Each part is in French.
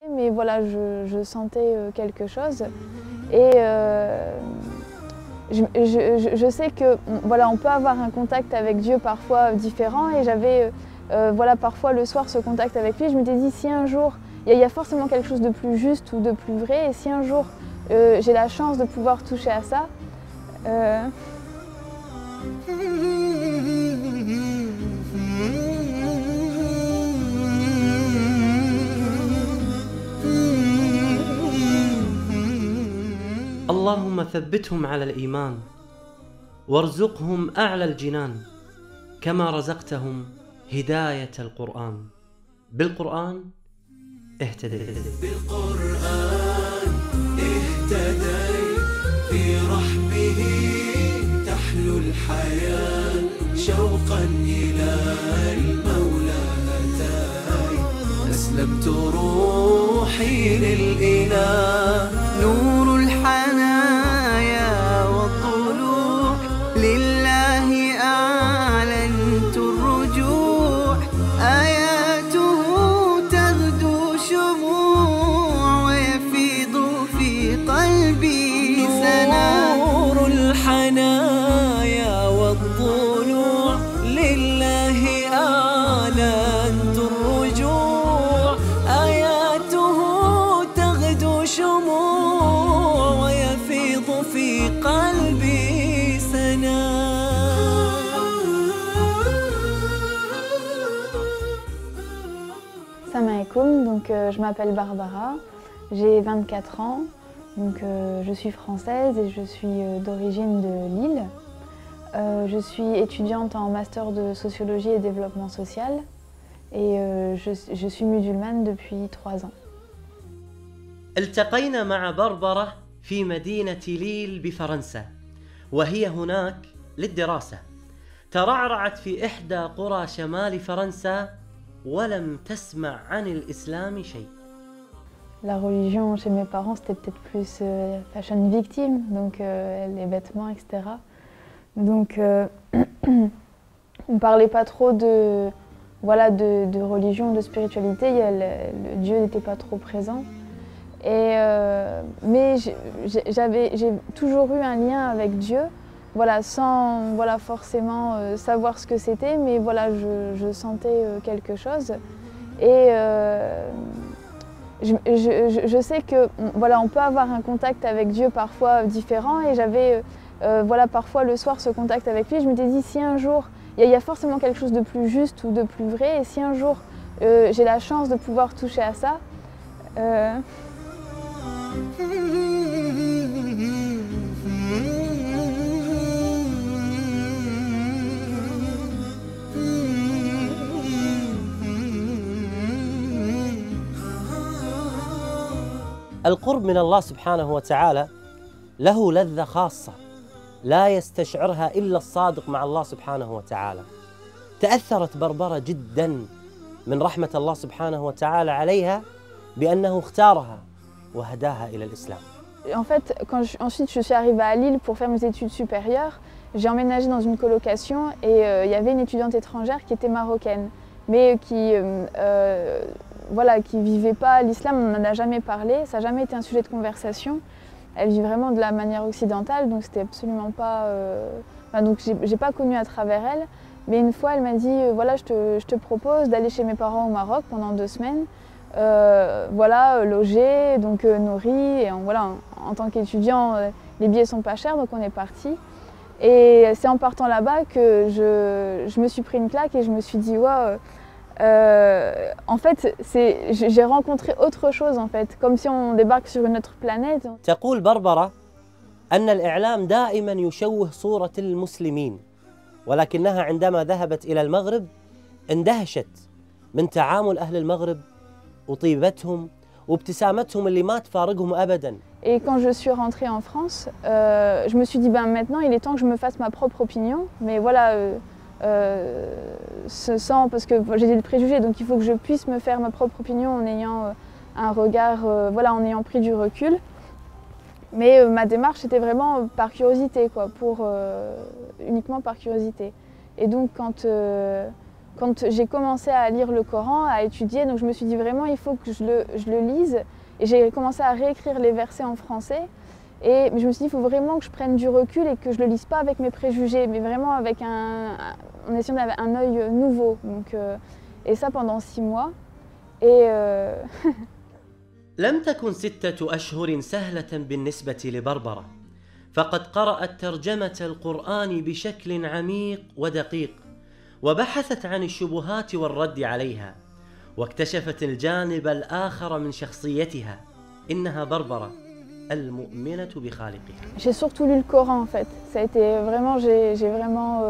Mais voilà, je sentais quelque chose et je sais que voilà, on peut avoir un contact avec Dieu parfois différent et j'avais voilà, parfois le soir ce contact avec lui. Je m'étais dit si un jour, il y a forcément quelque chose de plus juste ou de plus vrai et si un jour j'ai la chance de pouvoir toucher à ça, اللهم ثبتهم على الإيمان وارزقهم أعلى الجنان كما رزقتهم هداية القرآن. بالقرآن اهتديت. بالقرآن اهتديت، في رحمه تحلو الحياة، شوقا إلى المولى أتاي، أسلمت روحي للإله، نور الحنايا والطلوع لله أعلنت الرجوع، آياته تغدو شموع ويفيض في قلبي سنا، نور الحنايا والطلوع لله أعلنت الرجوع، آياته تغدو شموع ويفيض في قلبي سنا. Salam alaikum, donc je m'appelle Barbara, j'ai 24 ans, donc je suis française et je suis d'origine de Lille. Je suis étudiante en master de sociologie et développement social et je suis musulmane depuis 3 ans. التقينا مع بربرة في مدينة ليل بفرنسا وهي هناك للدراسة. ترعرعت في إحدى قرى شمال فرنسا ولم تسمع عن الإسلام شيء. La religion chez mes parents c'était peut-être plus fashion victime, donc les vêtements, etc. Donc on ne parlait pas trop de, voilà, de religion, de spiritualité, le Dieu n'était pas trop présent. Et, mais j'ai toujours eu un lien avec Dieu, voilà, sans voilà, forcément savoir ce que c'était, mais voilà, je sentais quelque chose. Et je sais que voilà, on peut avoir un contact avec Dieu parfois différent et j'avais voilà, parfois le soir ce contact avec lui. Je m'étais dit si un jour, il y a forcément quelque chose de plus juste ou de plus vrai et si un jour j'ai la chance de pouvoir toucher à ça, القرب من الله سبحانه وتعالى له لذة خاصة لا يستشعرها إلا الصادق مع الله سبحانه وتعالى. تأثرت بربرة جدا من رحمة الله سبحانه وتعالى عليها بأنه اختارها وهداها إلى الإسلام. En fait, ensuite je suis arrivée à Lille pour faire mes études supérieures, j'ai emménagé dans une colocation et il y avait une étudiante étrangère qui était marocaine, mais qui voilà, qui vivait pas l'islam, on n'en a jamais parlé, ça n'a jamais été un sujet de conversation. Elle vit vraiment de la manière occidentale, donc c'était absolument pas... donc j'ai pas connu à travers elle, mais une fois elle m'a dit voilà, je te propose d'aller chez mes parents au Maroc pendant 2 semaines, voilà, loger, donc nourri, et voilà, en tant qu'étudiant, les billets sont pas chers, donc on est parti. Et c'est en partant là-bas que je me suis pris une claque et je me suis dit wow, en fait, j'ai rencontré autre chose en fait, comme si on débarque sur une autre planète. تقول بربرة أن الإعلام دائما يشوه صورة المسلمين، ولكنها عندما ذهبت إلى المغرب اندهشت من تعامل أهل المغرب وطيبتهم وابتسامتهم اللي ما تفارقهم أبدا. Et quand je suis rentrée en France, je me suis dit ben maintenant il est temps que je me fasse ma propre opinion, mais voilà. Parce que j'ai des préjugés, donc il faut que je puisse me faire ma propre opinion en ayant un regard, voilà, en ayant pris du recul. Mais ma démarche était vraiment par curiosité, quoi, uniquement par curiosité. Et donc quand quand j'ai commencé à lire le Coran, à étudier, donc je me suis dit vraiment il faut que je le lise. Et j'ai commencé à réécrire les versets en français. Et je me suis dit il faut vraiment que je prenne du recul et que je ne le lise pas avec mes préjugés, mais vraiment avec en essayant d'avoir un œil nouveau. Donc, et ça pendant 6 mois. Et لم تكن 6 أشهر سهلة بالنسبة لبربرة، فقد قرأت ترجمة القرآن بشكل عميق ودقيق، وبحثت عن الشبهات والرد عليها، واكتشفت الجانب الآخر من شخصيتها. إنها بربرة المؤمنة بخالقها. J'ai surtout lu le Coran en fait. Ça a été vraiment, j'ai vraiment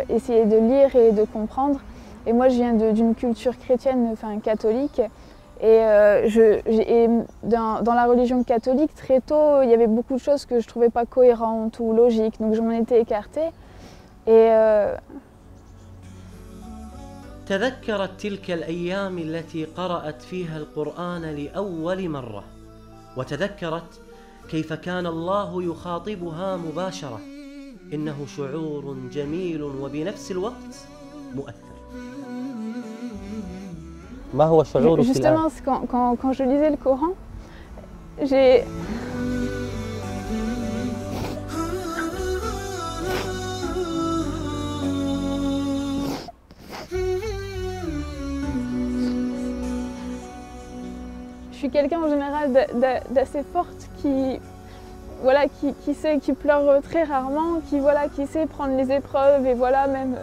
essayé de lire et de comprendre. Et moi, je viens d'une culture chrétienne, enfin catholique. Et, dans la religion catholique, très tôt, il y avait beaucoup de choses que je ne trouvais pas cohérentes ou logiques. Donc je m'en étais écartée. Et تذكرت تلك الأيام التي قرأت فيها القرآن لأول مرة، وتذكرت كيف كان الله يخاطبها مباشرة. إنه شعور جميل وبنفس الوقت مؤثر. ما هو شعورك justement, quand je lisais le Coran, j'ai... Je suis quelqu'un en général d'assez forte qui pleure très rarement, qui sait prendre les épreuves et même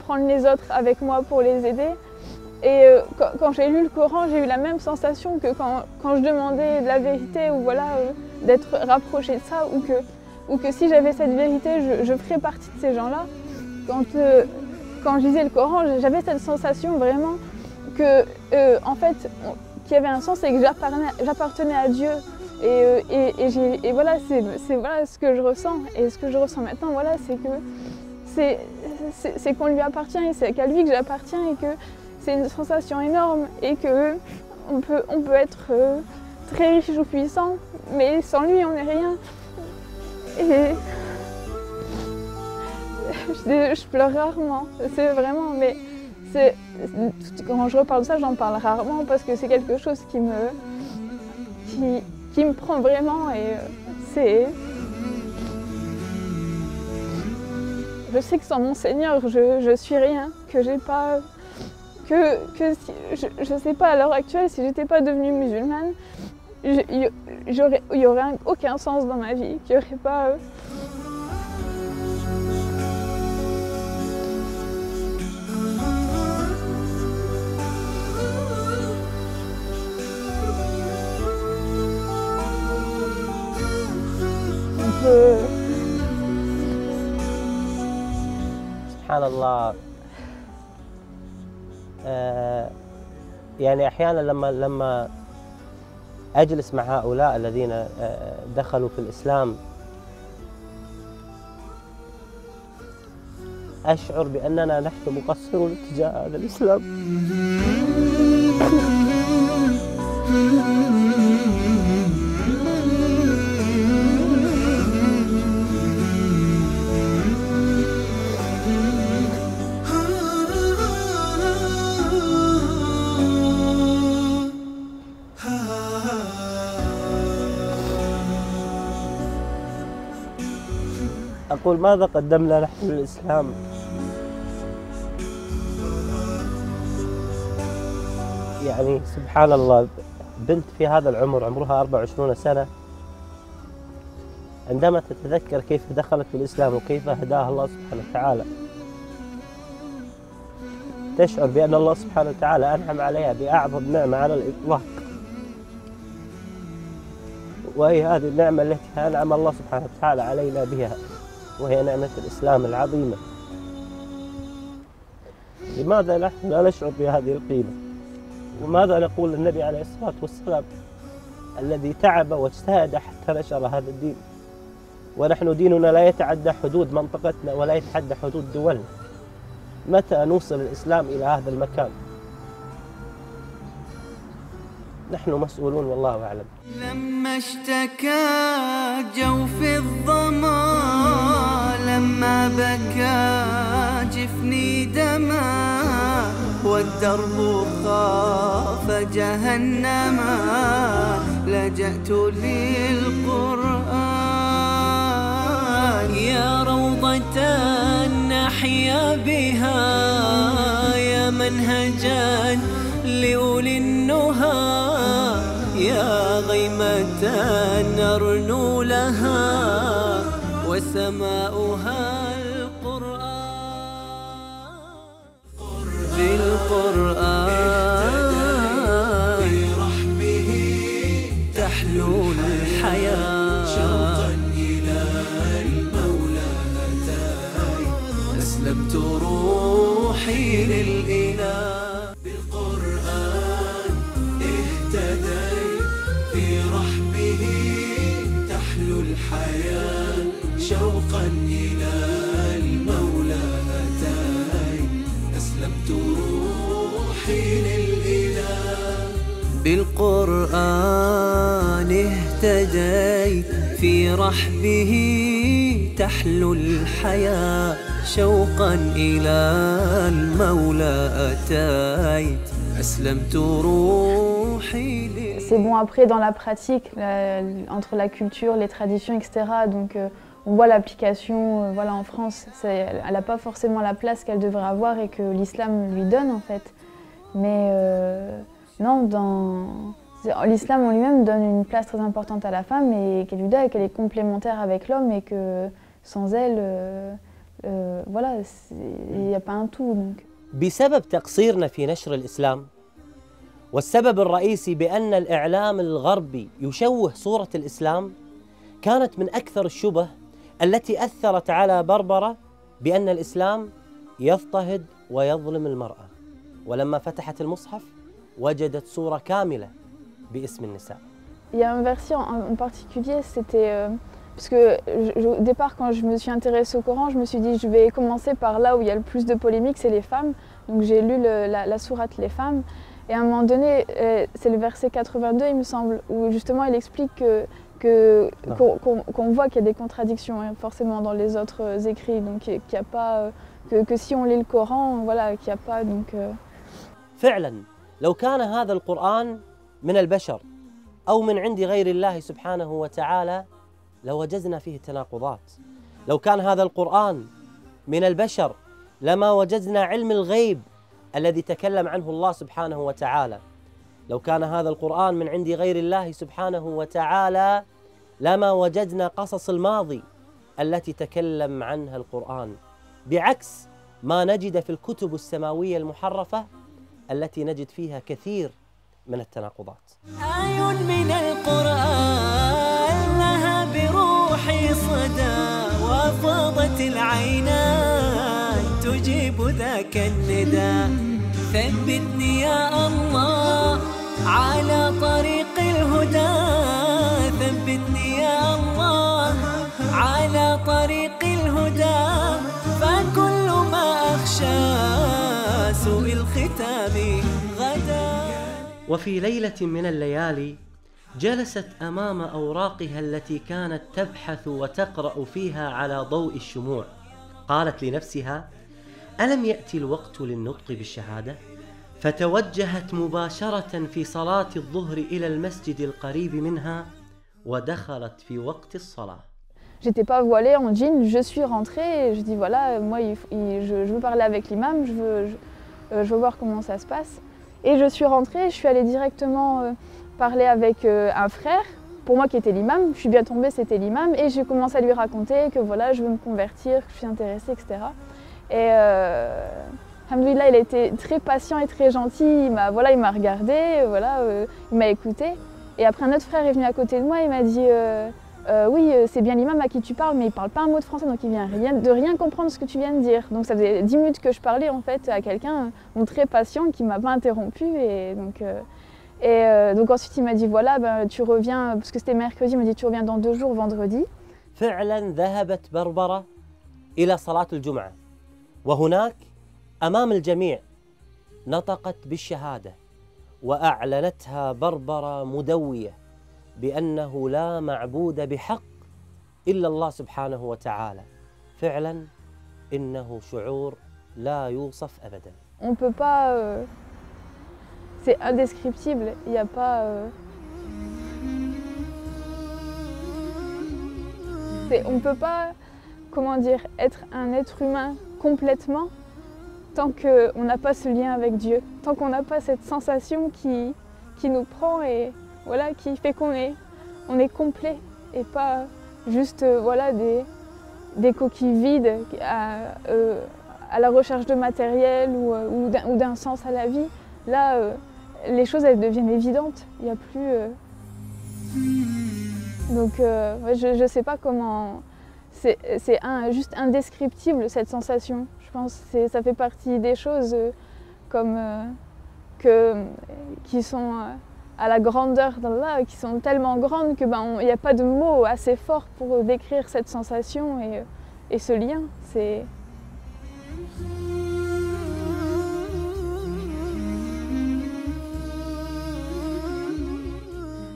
prendre les autres avec moi pour les aider. Et quand j'ai lu le Coran, j'ai eu la même sensation que quand je demandais de la vérité ou d'être rapprochée de ça, ou que si j'avais cette vérité, je ferais partie de ces gens-là. Quand je lisais le Coran, j'avais cette sensation vraiment que en fait, qu'il y avait un sens et que j'appartenais à Dieu. Et voilà, c'est ce que je ressens. Et ce que je ressens maintenant, c'est que c'est qu'on lui appartient et c'est qu'à lui que j'appartiens et que c'est une sensation énorme et qu'on peut être très riche ou puissant, mais sans lui on n'est rien. Et je pleure rarement, c'est vraiment, mais quand je reparle de ça, j'en parle rarement parce que c'est quelque chose qui me prend vraiment et c'est... Je sais que sans mon Seigneur, je suis rien, que j'ai pas... je sais pas à l'heure actuelle, si j'étais pas devenue musulmane, il y aurait aucun sens dans ma vie, qu'il y aurait pas... سبحان الله. يعني أحيانا لما أجلس مع هؤلاء الذين دخلوا في الإسلام أشعر بأننا نحن مقصرون تجاه هذا الإسلام. أقول ماذا قدمنا نحن للإسلام؟ يعني سبحان الله، بنت في هذا العمر عمرها 24 سنة عندما تتذكر كيف دخلت في الإسلام وكيف هداها الله سبحانه وتعالى تشعر بأن الله سبحانه وتعالى أنعم عليها بأعظم نعمة على الإطلاق، وهي هذه النعمة التي أنعم الله سبحانه وتعالى علينا بها، وهي نعمة الإسلام العظيمة. لماذا نحن لا نشعر بهذه القيمة؟ وماذا نقول للنبي عليه الصلاة والسلام الذي تعب واجتهد حتى نشر هذا الدين، ونحن ديننا لا يتعدى حدود منطقتنا ولا يتعدى حدود دولنا. متى نوصل الإسلام إلى هذا المكان؟ نحن مسؤولون والله أعلم. لما اشتكى جوف الظما لما بكى جفني دما والدرب خاف جهنما لجأت للقرآن يا روضة نحيا بها يا منهجا لأولي النهى يا غيمة نرنو لها وسماؤها القرآن بالقرآن برحمه تحلو الحياة شوقا إلى المولى أتاي أسلمت روحي للإله بالقرآن اهتديت في رحمه تحلو الحياة شوقا إلى المولى أتاي أسلمت روحي للإله بالقرآن اهتديت في رحبه تحلو الحياة شوقا إلى المولى أتيت أسلمت روحي لله. C'est bon, après dans la pratique, entre la culture, les traditions, etc. Donc on voit l'application voilà, en France, elle n'a pas forcément la place qu'elle devrait avoir et que l'islam lui donne en fait. Mais non, l'islam en lui-même donne une place très importante à la femme et qu'elle lui donne et qu'elle est complémentaire avec l'homme et que sans elle, voilà, il n'y a pas un tout. Donc. بسبب تقصيرنا في نشر الإسلام والسبب الرئيسي بأن الإعلام الغربي يشوه صورة الإسلام كانت من أكثر الشبه التي أثرت على بربرة بأن الإسلام يضطهد ويظلم المرأة ولما فتحت المصحف وجدت صورة كاملة باسم النساء. Il y a un verset en particulier, c'était parce que au départ quand je me suis intéressée au Coran, je me suis dit je vais commencer par là où il y a le plus de polémiques, c'est les femmes. Donc j'ai lu la sourate Les femmes et à un moment donné, c'est le verset 82 il me semble, où justement il explique qu'on voit qu'il y a des contradictions hein, forcément dans les autres écrits, donc qu'il n'y a pas que si on lit le Coran, voilà, qu'il n'y a pas donc. فعلا لو كان هذا القرآن من البشر أو من عند غير الله سبحانه وتعالى لوجدنا فيه تناقضات. لو كان هذا القرآن من البشر لما وجدنا علم الغيب الذي تكلم عنه الله سبحانه وتعالى. لو كان هذا القرآن من عند غير الله سبحانه وتعالى لما وجدنا قصص الماضي التي تكلم عنها القرآن، بعكس ما نجد في الكتب السماوية المحرفة التي نجد فيها كثير من التناقضات. آي من القرآن لها بروحي صدى وفاضت العينان تجيب ذاك النداء ثبتني يا الله على طريق الهدى ثبتني يا الله على طريق الهدى فكل ما أخشى سوء الختام غدا. وفي ليلة من الليالي جلست أمام أوراقها التي كانت تبحث وتقرأ فيها على ضوء الشموع، قالت لنفسها: ألم يأتي الوقت للنطق بالشهادة؟ فتوجهت مباشرة في صلاة الظهر إلى المسجد القريب منها ودخلت في وقت الصلاة. J'étais pas voilée en jean, je suis rentrée et je dis voilà, moi je veux parler avec l'imam, je veux voir comment ça se passe. Et je suis rentrée, je suis allée directement parler avec un frère, pour moi qui était l'imam, je suis bien tombée, c'était l'imam, et j'ai commencé à lui raconter que voilà, je veux me convertir, que je suis intéressée, etc. Et alhamdoulilah, il a été très patient et très gentil, il m'a regardé, il m'a écouté. Et après un autre frère est venu à côté de moi, il m'a dit oui, c'est bien l'imam à qui tu parles, mais il ne parle pas un mot de français, donc il vient de rien comprendre ce que tu viens de dire. Donc ça faisait 10 minutes que je parlais en fait à quelqu'un très patient qui ne m'a pas interrompu. Et donc ensuite il m'a dit voilà, ben, tu reviens, parce que c'était mercredi, il m'a dit tu reviens dans 2 jours, vendredi. فعلا ذهبت بربرة إلى صلاة الجمعة وهناك أمام الجميع نطقت بالشهادة وأعلنتها بربرة مدوية بأنه لا معبود بحق إلا الله سبحانه وتعالى. فعلا إنه شعور لا يوصف أبدا. On peut pas, c'est indescriptible, il n'y a pas... on ne peut pas, comment dire, être un être humain complètement tant qu'on n'a pas ce lien avec Dieu, tant qu'on n'a pas cette sensation qui nous prend et voilà, qui fait qu'on est complet et pas juste voilà, des coquilles vides à la recherche de matériel ou d'un sens à la vie. Là, les choses elles deviennent évidentes, il n'y a plus... Donc ouais, je ne sais pas comment... C'est juste indescriptible cette sensation. Je pense que ça fait partie des choses comme, qui sont à la grandeur d'Allah, qui sont tellement grandes qu'il n'y a pas de mots assez forts pour décrire cette sensation et ce lien.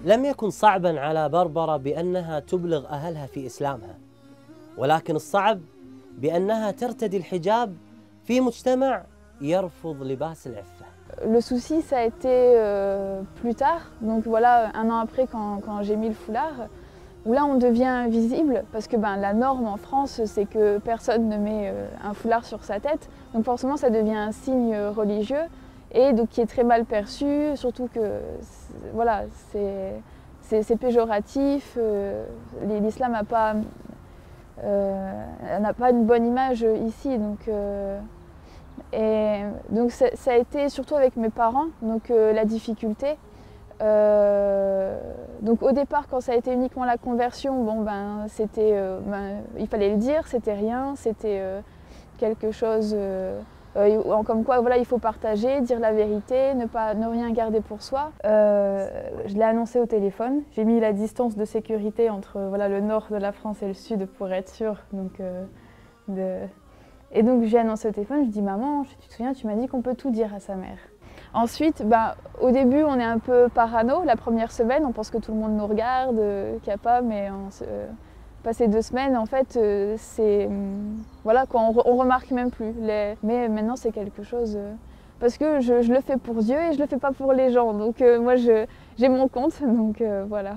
لم يكن صعبا على بربرة بأنها تبلغ أهلها في إسلامها، ولكن الصعب بأنها ترتدي الحجاب في مجتمع يرفض لباس العفة. Le souci, ça a été plus tard, donc voilà, un an après quand j'ai mis le foulard, où là on devient visible, parce que la norme en France, c'est que personne ne met un foulard sur sa tête, donc forcément ça devient un signe religieux, et donc qui est très mal perçu, surtout que voilà, c'est péjoratif, l'islam n'a pas une bonne image ici, donc ça a été surtout avec mes parents, donc la difficulté. Donc au départ, quand ça a été uniquement la conversion, c'était, il fallait le dire, c'était rien, c'était quelque chose comme quoi voilà, il faut partager, dire la vérité, ne rien garder pour soi. Je l'ai annoncé au téléphone, j'ai mis la distance de sécurité entre voilà, le nord de la France et le sud pour être sûre. Et donc j'ai annoncé au téléphone, je dis maman, tu te souviens, tu m'as dit qu'on peut tout dire à sa mère. Ensuite, au début on est un peu parano, la première semaine on pense que tout le monde nous regarde, qu'il n'y a pas, mais passé 2 semaines en fait voilà quoi, on remarque même plus. Mais maintenant c'est quelque chose, parce que je le fais pour Dieu et je le fais pas pour les gens, donc moi j'ai mon compte, donc voilà.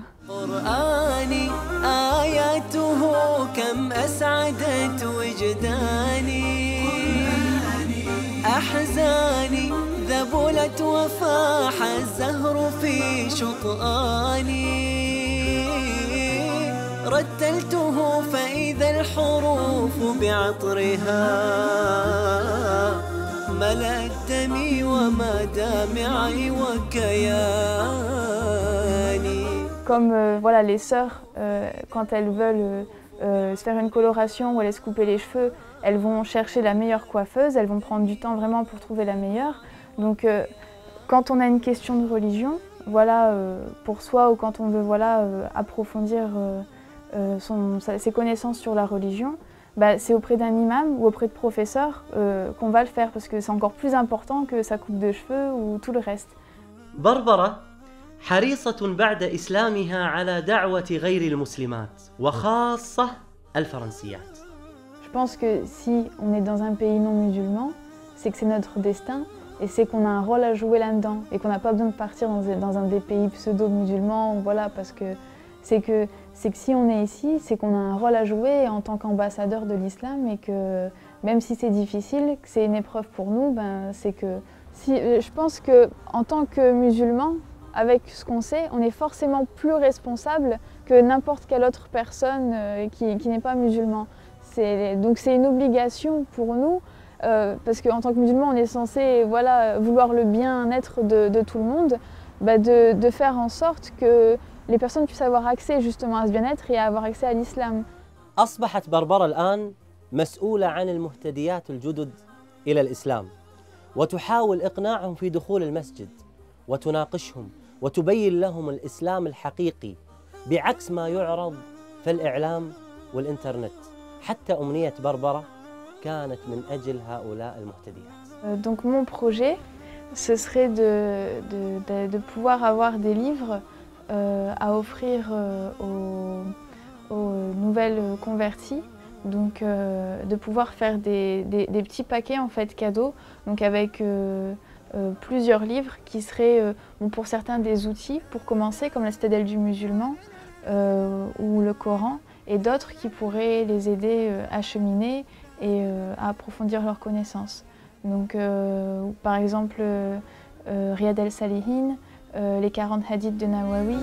ذبلت وفاح الزهر في شطآني رتلته فإذا الحروف بعطرها ملأت دمي ومدامعي وكياني. Comme voilà, les sœurs, quand elles veulent se faire une coloration ou aller se couper les cheveux, elles vont chercher la meilleure coiffeuse, elles vont prendre du temps vraiment pour trouver la meilleure. Donc quand on a une question de religion, voilà, pour soi, ou quand on veut voilà, approfondir ses connaissances sur la religion, c'est auprès d'un imam ou auprès de professeurs qu'on va le faire, parce que c'est encore plus important que sa coupe de cheveux ou tout le reste. بربرة حريصة بعد إسلامها على دعوة غير المسلمات وخاصة الفرنسيات. Je pense que si on est dans un pays non musulman, c'est que c'est notre destin et c'est qu'on a un rôle à jouer là-dedans et qu'on n'a pas besoin de partir dans un des pays pseudo-musulmans, voilà, parce que c'est que si on est ici, c'est qu'on a un rôle à jouer en tant qu'ambassadeur de l'islam, et que même si c'est difficile, que c'est une épreuve pour nous, c'est que je pense qu'en tant que musulman, avec ce qu'on sait, on est forcément plus responsable que n'importe quelle autre personne qui n'est pas musulman. Donc c'est une obligation pour nous, parce qu'en tant que musulman, on est censé voilà, vouloir le bien-être de tout le monde, de faire en sorte que les personnes puissent avoir accès justement à ce bien-être et à avoir accès à l'islam. أصبحت بربرة الآن مسؤولة عن المهتديات الجدد إلى الإسلام، وتحاول إقناعهم في دخول المسجد، وتناقشهم وتبين لهم الإسلام الحقيقي بعكس ما يعرض في الإعلام والإنترنت. حتى أمنية بربرة كانت من أجل هؤلاء المهتديات. Donc mon projet, ce serait de pouvoir avoir des livres à offrir aux nouvelles converties, Donc de pouvoir faire des petits paquets en fait cadeaux, donc avec plusieurs livres qui seraient bon, pour certains des outils pour commencer, comme la Citadelle du musulman ou le Coran, et d'autres qui pourraient les aider à cheminer et à approfondir leurs connaissances. Donc par exemple Riyad el-Salihin, les 40 hadiths de Nawawi.